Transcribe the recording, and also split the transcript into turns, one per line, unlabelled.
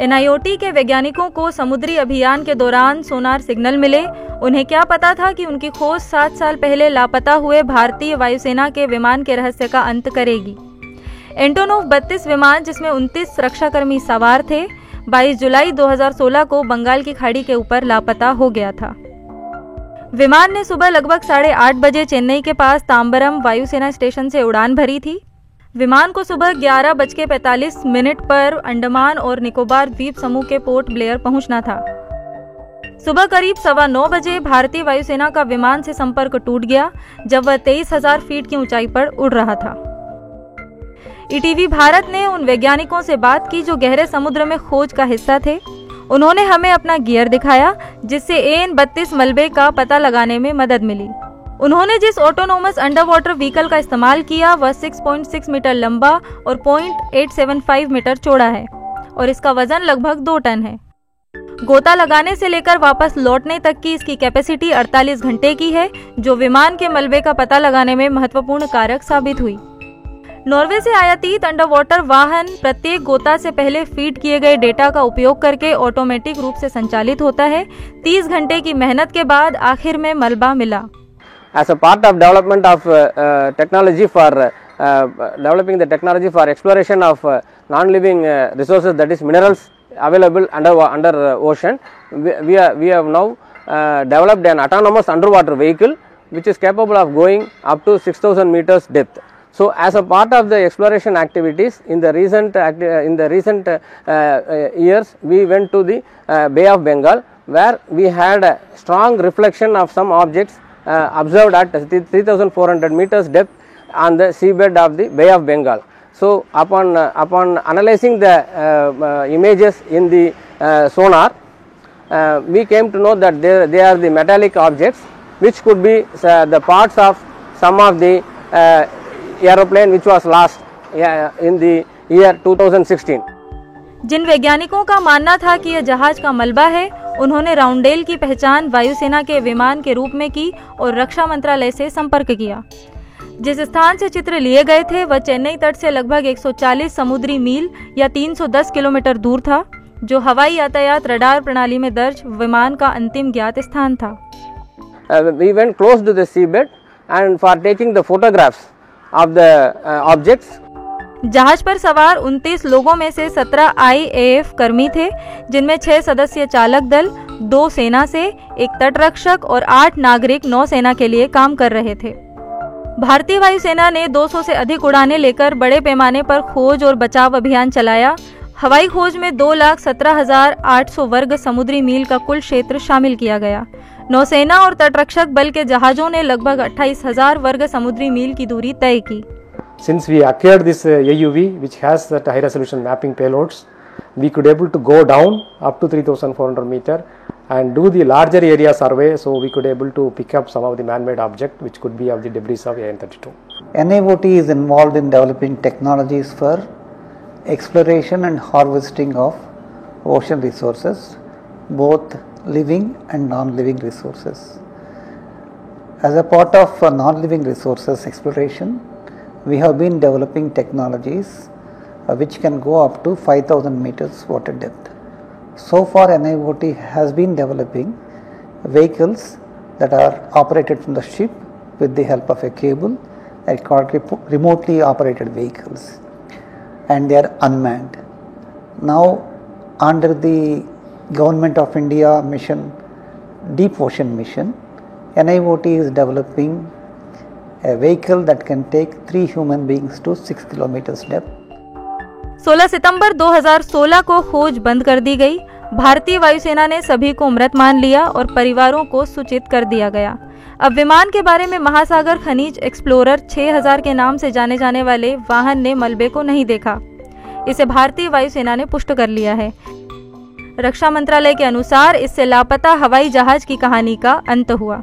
NIOT के वैज्ञानिकों को समुद्री अभियान के दौरान सोनार सिग्नल मिले। उन्हें क्या पता था कि उनकी खोज 7 साल पहले लापता हुए भारतीय वायुसेना के विमान के रहस्य का अंत करेगी। एंटोनोव 32 विमान, जिसमें 29 रक्षाकर्मी सवार थे, 22 जुलाई 2016 को बंगाल की खाड़ी के ऊपर लापता हो गया था। विमान ने सुबह लगभग 8:30 बजे चेन्नई के पास तांबरम वायुसेना स्टेशन से उड़ान भरी थी। विमान को सुबह 11:45 पर अंडमान और निकोबार द्वीप समूह के पोर्ट ब्लेयर पहुंचना था। सुबह करीब 9:15 बजे भारतीय वायुसेना का विमान से संपर्क टूट गया जब वह 23,000 फीट की ऊंचाई पर उड़ रहा था। ETV भारत ने उन वैज्ञानिकों से बात की जो गहरे समुद्र में खोज का हिस्सा थे। उन्होंने हमें अपना गियर दिखाया, जिससे AN-32 मलबे का पता लगाने में मदद मिली। उन्होंने जिस ऑटोनोमस अंडर वाटर व्हीकल का इस्तेमाल किया वह 6.6 मीटर लंबा और 0.875 मीटर चौड़ा है और इसका वजन लगभग 2 टन है। गोता लगाने से लेकर वापस लौटने तक की इसकी कैपेसिटी 48 घंटे की है, जो विमान के मलबे का पता लगाने में महत्वपूर्ण कारक साबित हुई। नॉर्वे से आयातित अंडर वाटर वाहन प्रत्येक गोता से पहले फीड किए गए डेटा का उपयोग करके ऑटोमेटिक रूप से संचालित होता है। 30 घंटे की मेहनत के बाद आखिर में मलबा मिला।
As a part of development of technology for developing the technology for exploration of non-living resources, that is minerals available under ocean, we have now developed an autonomous underwater vehicle which is capable of going up to 6,000 meters depth. So, as a part of the exploration activities in the recent years, we went to the Bay of Bengal, where we had a strong reflection of some objects observed at 3,400 meters depth on the seabed of the Bay of Bengal. So, upon analyzing the images in the sonar, we came to know that they are the metallic objects which could be the parts of some of the aeroplane which was lost in the year 2016.
जिन वैज्ञानिकों का मानना था कि यह जहाज का मलबा है, उन्होंने राउंडेल की पहचान वायुसेना के विमान के रूप में की और रक्षा मंत्रालय से संपर्क किया। जिस स्थान से चित्र लिए गए थे वह चेन्नई तट से लगभग 140 समुद्री मील या 310 किलोमीटर दूर था, जो हवाई यातायात रडार प्रणाली में दर्ज विमान का अंतिम ज्ञात स्थान था।
We went close to the seabed and for taking the photographs of the objects.
जहाज पर सवार 29 लोगों में से 17 IAF कर्मी थे, जिनमें 6 सदस्यीय चालक दल, 2 सेना से, 1 तटरक्षक और 8 नागरिक नौसेना के लिए काम कर रहे थे। भारतीय वायुसेना ने 200 से अधिक उड़ानें लेकर बड़े पैमाने पर खोज और बचाव अभियान चलाया। हवाई खोज में 2,17,800 वर्ग समुद्री मील का कुल क्षेत्र शामिल किया गया। नौसेना और तटरक्षक बल के जहाजों ने लगभग 28,000 वर्ग समुद्री मील की दूरी तय की।
Since we acquired this AUV, which has that high resolution mapping payloads, we could able to go down up to 3,400 meter and do the larger area survey, so we could able to pick up some of the man-made object which could be of the debris of AN-32.
NIOT is involved in developing technologies for exploration and harvesting of ocean resources, both living and non-living resources. As a part of non-living resources exploration, we have been developing technologies which can go up to 5,000 meters water depth. So far, NIOT has been developing vehicles that are operated from the ship with the help of a cable, that called remotely operated vehicles, and they are unmanned. Now, under the Government of India mission, Deep Ocean Mission, NIOT is developing a vehicle that can take 3 human beings to 6 kilometers depth.
16 सितंबर 2016 को खोज बंद कर दी गई। भारतीय वायुसेना ने सभी को मृत मान लिया और परिवारों को सूचित कर दिया गया। अब विमान के बारे में महासागर खनिज एक्सप्लोरर 6000 के नाम से जाने जाने वाले वाहन ने मलबे को नहीं देखा। इसे भारतीय वायुसेना ने पुष्ट कर लिया है। रक्षा मंत्रालय के अनुसार इससे लापता हवाई जहाज की कहानी का अंत हुआ।